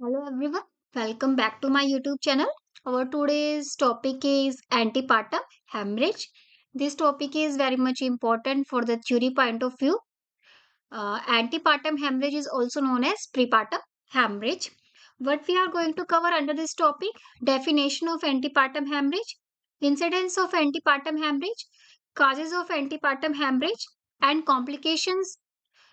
Hello everyone, welcome back to my YouTube channel. Our today's topic is antepartum hemorrhage. This topic is very much important for the theory point of view. Antepartum hemorrhage is also known as prepartum hemorrhage. What we are going to cover under this topic: definition of antepartum hemorrhage, incidence of antepartum hemorrhage, causes of antepartum hemorrhage, and complications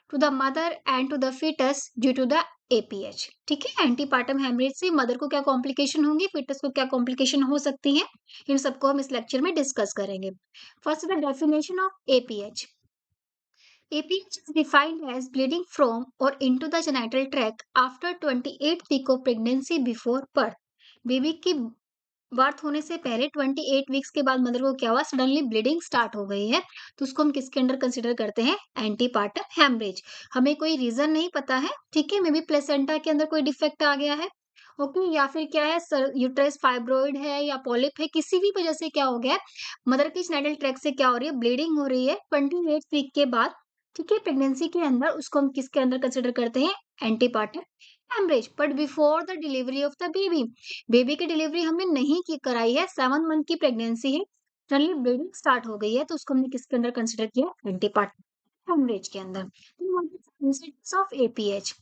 to the mother and to the foetus due to the APH. ठीक है, antepartum haemorrhage से mother को क्या complication होंगी, foetus को क्या complication हो सकती है, इन सबको हम इस लेक्चर में डिस्कस करेंगे। First the definition of APH. APH is defined as bleeding from or into the genital tract after 28th week of pregnancy before birth. Baby की बर्थ होने से पहले 28 वीक्स के बाद मदर को क्या हुआ, सडनली ब्लीडिंग स्टार्ट हो गई है, तो उसको हम किसके अंडर कंसिडर करते हैं, एंटीपार्टम हेमरेज। हमें कोई रीजन नहीं पता है, ठीक है, मे बी प्लेसेंटा के अंदर कोई डिफेक्ट आ गया है, ओके, या फिर क्या है, यूट्रस फाइब्रोइड है या पॉलिप है, किसी भी वजह से क्या हो गया है, मदर की जेनिटल ट्रैक्ट से क्या हो रही है, ब्लीडिंग हो रही है 28 वीक के बाद, ठीक है, प्रेगनेंसी के अंदर, उसको हम किसके अंदर कंसिडर करते हैं, antepartum haemorrhage. But before the delivery of the baby, baby की डिलीवरी हमने नहीं की कराई है, 7 मंथ की प्रेगनेंसी है, सडनली ब्लीडिंग स्टार्ट हो गई है, तो उसको हमने किसके अंदर कंसिडर किया, एंटीपार्टम हेमरेज के अंदर। Of APH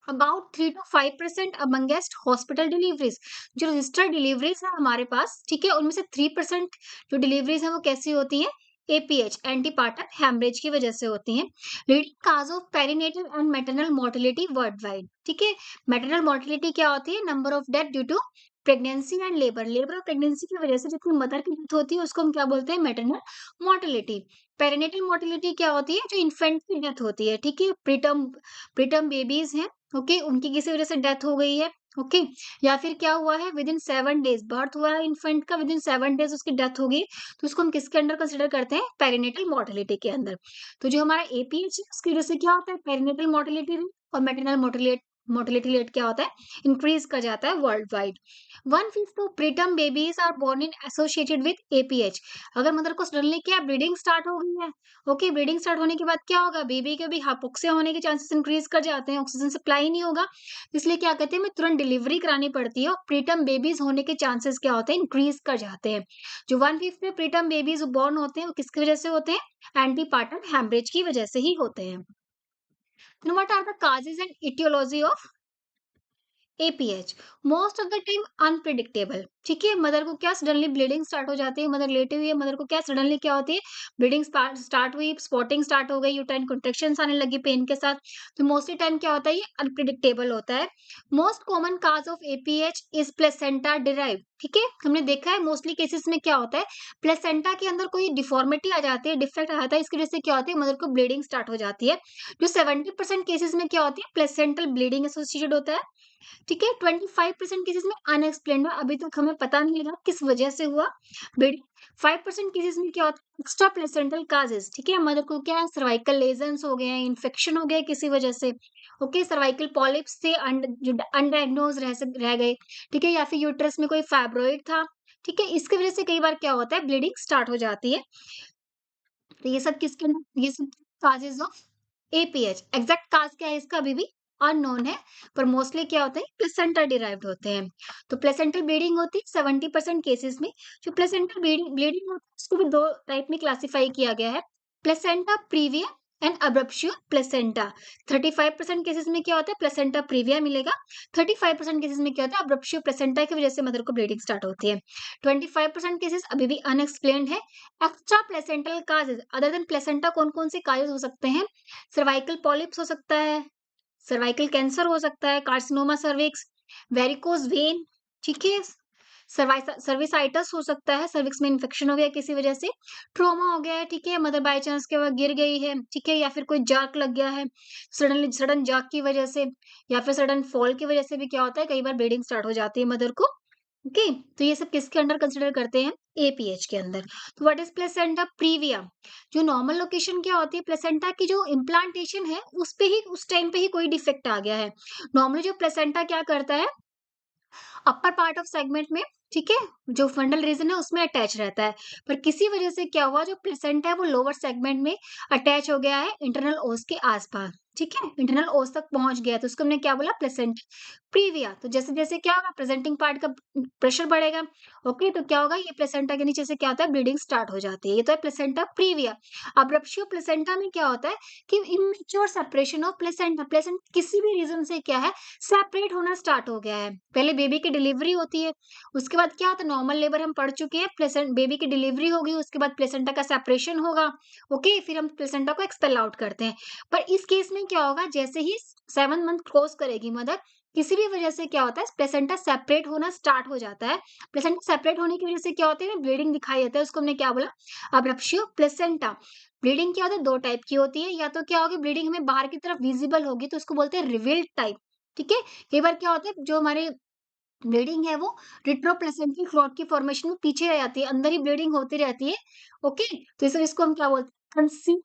about 3 to 5% amongst hospital deliveries, जो रजिस्टर्ड डिलीवरीज है हमारे पास, ठीक है, उनमें से 3% जो डिलीवरीज है वो कैसी होती है, एपीएच एंटीपार्टम हेमरेज की वजह से होती हैं। Leading cause of perinatal and maternal mortality worldwide, ठीक है, मैटरनल मोर्टिलिटी क्या होती है, number of death due to pregnancy and labour, labour और प्रेगनेंसी की वजह से जितनी मदर की डेथ होती है उसको हम क्या बोलते हैं, मैटरनल मोर्टिलिटी। पेरिनेटल मोर्टिलिटी क्या होती है, जो इन्फेंट की डेथ होती है, ठीक है, प्रीटर्म प्रीटर्म बेबीज हैं, ओके, उनकी किसी वजह से डेथ हो गई है, ओके, या फिर क्या हुआ है, विद इन 7 डेज बर्थ हुआ है इन्फेंट का, विद इन 7 डेज उसकी डेथ हो गई, तो उसको हम किसके अंडर कंसिडर करते हैं, पेरिनेटल मोर्टिलिटी के अंदर। तो जो हमारा एपीएच है उसकी वजह से क्या होता है, पेरिनेटल मोर्टिलिटी और मैटरनल मोर्टिलिटी रेट क्या होता है, इंक्रीज कर जाता है worldwide. 1/5 of preterm babies are born in associated with APH. अगर मदर को सडनली क्या ब्लीडिंग स्टार्ट हो गई है, ओके, ब्लीडिंग स्टार्ट होने के बाद क्या होगा, बेबी के भी हाइपोक्सिया होने के चांसेस इंक्रीज कर जाते हैं, ऑक्सीजन सप्लाई नहीं होगा, इसलिए क्या कहते हैं, हमें तुरंत डिलीवरी करानी पड़ती है और प्रीटर्म बेबीज होने के चांसेस क्या होते हैं, इंक्रीज कर जाते हैं। जो 1/5 में प्रीटर्म बेबीज बॉर्न होते हैं वो किसकी वजह से होते हैं, एंटीपार्टम हेमरेज की वजह से ही होते हैं। What are the causes and aetiology of APH? Most of the time unpredictable, ठीक है, मदर को क्या सडनली ब्लीडिंग स्टार्ट हो जाती है, मदर लेटी हुई है, मदर को क्या सडनली क्या होती है, ब्लीडिंग स्टार्ट हुई, स्पॉटिंग स्टार्ट हो गई, यूट्राइन कॉन्ट्रैक्शंस आने लगी पेन के साथ, तो मोस्टली टाइम क्या होता है, ये अनप्रिडिक्टेबल होता है। Most common cause of APH is placenta derive, ठीक है, हमने देखा है मोस्टली केसेस में क्या होता है, प्लेसेंटा के अंदर कोई डिफॉर्मिटी आ जाती है, डिफेक्ट आ जाता है, इसकी वजह से क्या होती है, मदर को ब्लीडिंग स्टार्ट हो जाती है। जो 70% केसेस में क्या होती है, प्लेसेंटल ब्लीडिंग एसोसिएटेड होता है, ठीक है, 25% केसेस में अनएक्सप्लेन्ड, अभी तक हमें पता नहीं लगा किस वजह से हुआ ब्लीडिंग। 5% केसेस में क्या होता है, एक्स्ट्रा प्लेसेंटल काजेस, ठीक है, मदर को क्या है, सर्वाइकल लेजन्स हो गए हैं, इन्फेक्शन हो गया किसी वजह से, ओके, सर्वाइकल पॉलिप्स से जो अनडायग्नोज रह गए, ठीक है, या फिर यूट्रस में कोई फाइब्रोइड था, ठीक है, इसकी वजह से कई बार क्या होता है, ब्लीडिंग स्टार्ट हो जाती है। तो ये सब किसके अंदर, ये सब काजेज ऑफ एपीएच। एग्जैक्ट काज क्या है इसका अभी भी अननोन है, पर मोस्टली क्या होते हैं, प्लेसेंटा डिराइव्ड होते हैं। तो प्लेसेंटल ब्लीडिंग होती है 70% केसेस में। जो प्लेसेंटल ब्लीडिंग होती है उसको भी दो टाइप में क्लासिफाई किया गया है, placenta praevia and abruptio placenta. 35% cases में क्या होता है, प्लेसेंटा प्रीविया मिलेगा, 35% केसेस में क्या होता है, अब्रप्शियो प्लेसेंटा की वजह से मदर को ब्लीडिंग स्टार्ट होती है। 25% केसेस अभी भी अनएक्सप्लेन्ड है। Extra placental causes other than placenta कौन कौन से काजेज हो सकते हैं, सर्वाइकल पॉलिप्स हो सकता है, सर्वाइकल कैंसर हो सकता है, कार्सिनोमा सर्विक्स, वेरिकोज वेन, ठीक है, सर्विसाइटस हो सकता है, सर्विक्स में इन्फेक्शन हो गया किसी वजह से, ट्रोमा हो गया है, ठीक है, मदर बाय चांस के वह गिर गई है, ठीक है, या फिर कोई जार्क लग गया है सडन जार्क की वजह से, या फिर सडन फॉल की वजह से भी क्या होता है, कई बार ब्लीडिंग स्टार्ट हो जाती है मदर को, ओके, तो ये सब किसके अंडर कंसिडर करते हैं, एपीएच के अंदर। तो व्हाट इज प्लेसेंटा प्रीविया? जो नॉर्मल लोकेशन क्या होती है, प्लेसेंटा की जो इम्प्लांटेशन है उस पे ही, उस टाइम पे ही कोई डिफेक्ट आ गया है। नॉर्मली जो प्लेसेंटा क्या करता है, अपर पार्ट ऑफ सेगमेंट में, ठीक है, जो फंडल रीजन है उसमें अटैच रहता है। पर किसी वजह से क्या हुआ, जो प्लेसेंटा है वो लोअर सेगमेंट में अटैच हो गया है इंटरनल ओस के आसपास, ठीक है, इंटरनल ओस तक पहुंच गया, तो उसको हमने क्या बोला, प्लेसेंटा प्रीविया। तो जैसे जैसे क्या होगा, प्रेजेंटिंग पार्ट का प्रेशर बढ़ेगा, ओके, तो क्या होगा, ये प्लेसेंटा के नीचे से क्या होता है, ब्लीडिंग स्टार्ट हो जाती है। ये तो है प्लेसेंटा प्रीविया। अब रप्शियो प्लेसेंटा में क्या होता है कि immature separation of placenta, placenta किसी भी रीजन से क्या है, सेपरेट होना स्टार्ट हो गया है। पहले बेबी की डिलीवरी होती है, उसके बाद क्या होता है, नॉर्मल लेबर हम पढ़ चुके हैं, प्लेसेंट बेबी की डिलीवरी होगी, उसके बाद प्लेसेंटा का सेपरेशन होगा, ओके, फिर हम प्लेसेंटा को एक्सपेल आउट करते हैं। पर इस केस में क्या होगा, जैसे ही 7 मंथ क्रॉस करेगी मदर, किसी भी वजह से क्या होता है, प्लेसेंटा सेपरेट होना स्टार्ट हो जाता है। प्लेसेंटा सेपरेट होने की वजह से क्या होता है, ब्लीडिंग दिखाई देता है, उसको हमने क्या बोला, अब्रप्शियो प्लेसेंटा। ब्लीडिंग क्या होता है, दो टाइप की होती है, या तो क्या होगी, ब्लीडिंग हमें बाहर की तरफ विजिबल होगी तो उसको बोलते हैं रिवील्ड टाइप, ठीक है। कई बार क्या होता है, जो हमारे ब्लीडिंग है वो रिट्रोप्लेसेंटल फ्लूइड की फॉर्मेशन में पीछे रह जाती है, अंदर ही ब्लीडिंग होती रहती है, ओके, तो इसको हम क्या बोलते हैं, कंसीव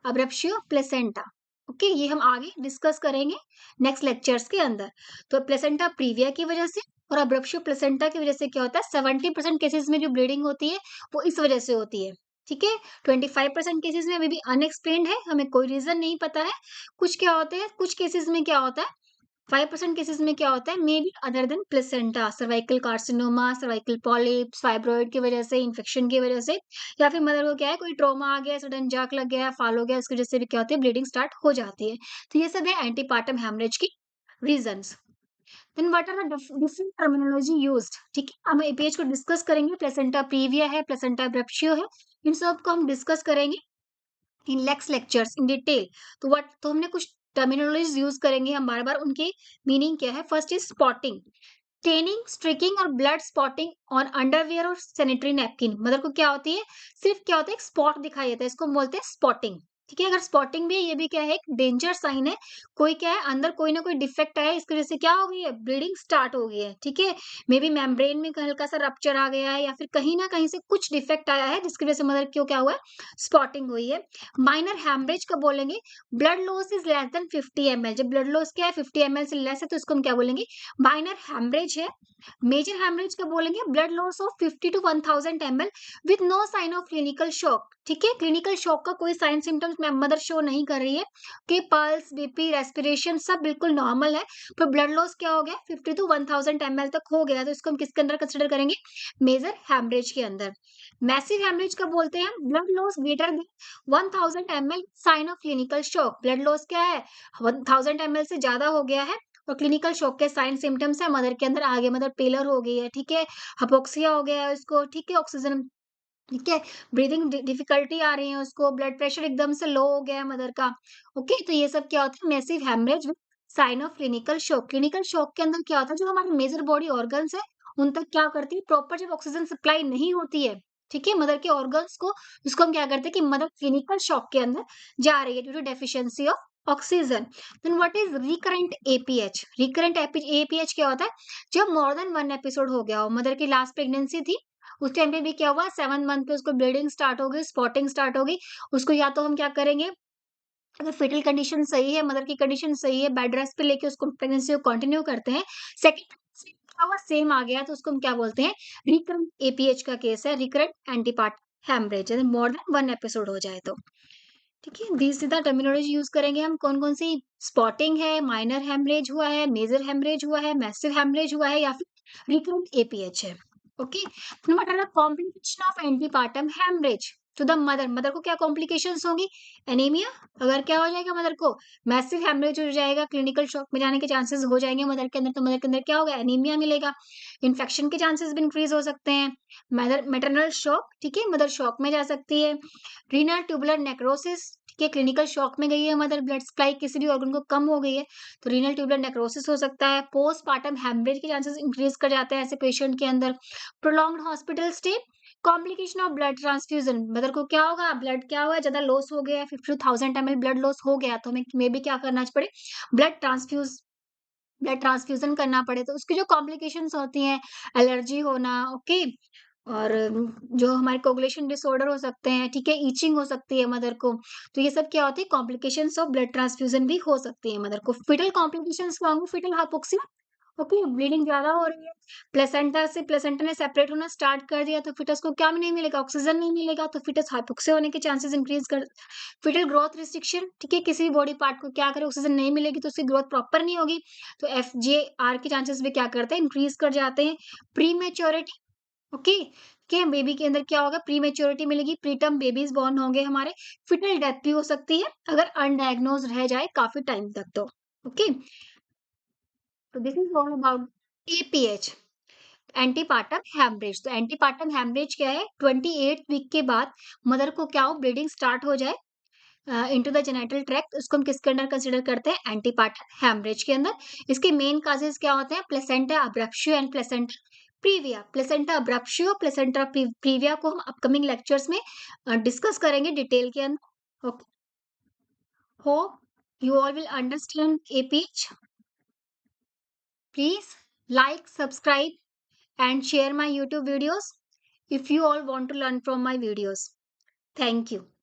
अब्रप्शियो प्लेसेंटा, ओके, ये हम आगे डिस्कस करेंगे नेक्स्ट लेक्चर्स के अंदर। तो प्लेसेंटा प्रीविया की वजह से और अब्रप्शियो प्लेसेंटा की वजह से क्या होता है, 70% केसेस में जो ब्लीडिंग होती है वो इस वजह से होती है, ठीक है। 25% केसेस में अभी भी अनएक्सप्लेन्ड है, हमें कोई रीजन नहीं पता है। कुछ क्या होते हैं, कुछ केसेस में क्या होता है, 5% केसेस में क्या होता है, may be other than placenta, cervical carcinoma, cervical polyps, fibroid की वजह से, इन्फेक्शन की वजह से, या फिर मदर को क्या है, कोई ट्रॉमा आ गया, सडन जाक लग गया, फॉल हो गया, उसकी वजह से भी क्या होती है, ब्लीडिंग स्टार्ट हो जाती है। तो ये सब है एंटीपार्टम हेमरेज की reasons. Then what are the different terminology used, ठीक है, हम एपीएच को डिस्कस करेंगे, प्लेसेंटा प्रीविया है, प्लेसेंटा ब्रेप्शियो है, इन सब को हम डिस्कस करेंगे in next lectures in detail. तो हमने कुछ टर्मिनोलॉजीज यूज करेंगे हम बार बार, उनकी मीनिंग क्या है। First is spotting, tending, striking और ब्लड स्पॉटिंग ऑन अंडरवियर और सैनिटरी नैपकिन। मतलब को क्या होती है, सिर्फ क्या होता है, एक स्पॉट दिखाई देता है, इसको हम बोलते हैं स्पॉटिंग, ठीक है। अगर स्पॉटिंग भी है, ये भी क्या है, एक डेंजर साइन है, कोई क्या है, अंदर कोई ना कोई डिफेक्ट आया है, इसकी वजह से क्या हो गई है, ब्लीडिंग स्टार्ट हो गई है, ठीक है। मे बी मेम्ब्रेन में हल्का सा रप्चर आ गया है, या फिर कहीं ना कहीं से कुछ डिफेक्ट आया है जिसकी वजह से मदर क्यों क्या हुआ है, स्पॉटिंग हुई है। माइनर हैमरेज कब बोलेंगे, blood loss is less than 50 ml, जब ब्लड लॉस क्या है 50 ml से लेस है तो इसको हम क्या बोलेंगे, माइनर हैमरेज है। मेजर हेमरेज का बोलेंगे, blood loss of 50 to 1000 ml with no sign of clinical shock, ठीक है। क्लिनिकल शॉक का कोई साइन सिम्टम्स मदर शो नहीं कर रही है, कि पल्स, बीपी, रेस्पिरेशन सब बिल्कुल नॉर्मल है, पर ब्लड लॉस क्या हो गया, 50 to 1000 ml तक हो गया, तो इसको हम किसके अंदर कंसिडर करेंगे, मेजर हेमरेज के अंदर। मैसिव हेमरेज का बोलते हैं, blood loss greater than 1000 ml sign of clinical shock, blood loss क्या है, 1000 ml से ज्यादा हो गया है और क्लिनिकल शॉक के साइन सिम्टम्स है मदर के अंदर, आगे मदर पेलर हो गई है, ठीक है, हाइपोक्सिया हो गया है उसको, ठीक है, ऑक्सीजन, ठीक है, ब्रीदिंग डिफिकल्टी आ रही है उसको, ब्लड प्रेशर एकदम से लो हो गया है मदर का, ओके, तो ये सब क्या होता है, massive haemorrhage with sign of clinical shock. Clinical shock के अंदर क्या होता है, जो हमारे मेजर बॉडी ऑर्गन्स है उन तक क्या करती है, प्रॉपर जब ऑक्सीजन सप्लाई नहीं होती है, ठीक है, मदर के ऑर्गन्स को, उसको हम क्या करते हैं कि मदर क्लिनिकल शॉक के अंदर जा रही है due to deficiency of oxygen. Then what is recurrent APH, recurrent APH क्या होता है, जब मोर देन 1 एपिसोड हो गया हो, मदर की लास्ट प्रेगनेंसी थी, उस टाइम पे भी क्या हुआ, 7 मंथ पे उसको ब्लीडिंग स्टार्ट हो गई, स्पॉटिंग स्टार्ट हो गई, उसको या तो हम क्या करेंगे, अगर फेटल कंडीशन सही है, मदर की कंडीशन सही है, बेड रेस्ट पे लेके उसको प्रेगनेंसी को कंटिन्यू करते हैं। सेकंड क्या हुआ, सेम आ गया, तो उसको हम क्या बोलते हैं, रिकरेंट एपीएच का केस है, recurrent antepartum haemorrhage, more than 1 episode हो जाए तो, ठीक है। दी सीधा टर्मिनोलॉजी यूज करेंगे हम, कौन कौन सी, स्पॉटिंग है, माइनर हेमरेज हुआ है, मेजर हेमरेज हुआ है, मैसिव हेमरेज हुआ है, या फिर रिकरेंट एपीएच है, okay. What are the complication of antepartum haemorrhage to the mother, mother को क्या कॉम्प्लिकेशंस होंगी, एनीमिया, अगर क्या हो जाएगा मदर को, मैसिव हेमरेज हो जाएगा, क्लिनिकल शॉक में जाने के चांसेस हो जाएंगे मदर के अंदर, तो मदर के अंदर क्या होगा, एनीमिया मिलेगा, इन्फेक्शन के चांसेस भी इंक्रीज हो सकते हैं, मदर मेटरनल शॉक, ठीक है, मदर शॉक में जा सकती है, रीनल ट्यूबुलर नेक्रोसिस, ठीक है, क्लिनिकल शॉक में गई है मदर, ब्लड सप्लाई किसी भी ऑर्गन को कम हो गई है, तो रीनल ट्यूबुलर नेक्रोसिस हो सकता है, पोस्टमार्टम हेमरेज के चांसेस इंक्रीज कर जाते हैं ऐसे पेशेंट के अंदर, prolonged hospital stay, complication of blood transfusion, mother को क्या होगा, ब्लड क्या हुआ, ज्यादा लॉस हो गया, 50,000 ml ब्लड लॉस हो गया, तो हमें मे भी क्या करना पड़े, ब्लड ट्रांसफ्यूजन करना पड़े, तो उसकी जो कॉम्प्लिकेशंस होती हैं, एलर्जी होना, ओके, और जो हमारे कोगुलेशन डिसऑर्डर हो सकते हैं, ठीक है, ईचिंग हो सकती है मदर को, तो ये सब क्या होती है, कॉम्प्लिकेशंस ऑफ ब्लड ट्रांसफ्यूजन भी हो सकती है मदर को। फिटल कॉम्प्लिकेशंस क्या होंगे, फिटल हाइपोक्सिया ओके, ब्लीडिंग ज़्यादा हो रही है, प्लेसेंटा ने सेपरेट होना स्टार्ट कर दिया, तो फिटस को क्या नहीं मिलेगा? ऑक्सीजन नहीं मिलेगा, तो फिटस हाइपोक्सिया होने के चांसेस इंक्रीज़ कर फीटल ग्रोथ रिस्ट्रिक्शन, ठीक है? किसी भी बॉडी पार्ट को क्या करें, ऑक्सीजन नहीं मिलेगी तो उसकी ग्रोथ प्रॉपर नहीं होगी, तो एफजेआर के चांसेस भी क्या करते हैं? इंक्रीज़ कर जाते हैं। Prematurity, okay? क्या बेबी के अंदर क्या होगा? प्रीमैच्योरिटी मिलेगी, प्रीटर्म बेबीज़ बॉर्न होंगे हमारे, फीटल डेथ भी हो सकती है, अगर अनडायग्नोज्ड रह जाए काफ़ी टाइम तक तो, ओके? तो this is all about APH, antepartum haemorrhage. तो एंटीपार्टम हैमरेज क्या है? 28th वीक के बाद मदर को क्या हो? ब्लीडिंग स्टार्ट हो जाए इनटू द जेनिटल ट्रैक्ट, उसको हम किसके अंडर कंसीडर करते हैं? एंटीपार्टम हैमरेज के अंदर। इसके मेन काजेस क्या होते हैं? Placenta abruptio and placenta praevia. Placenta abruptio, placenta praevia को हम अपकमिंग लेक्चर्स में डिस्कस करेंगे डिटेल के अंदर। Okay, hope you all will understand APH. Please like, subscribe and share my YouTube videos if you all want to learn from my videos. Thank you.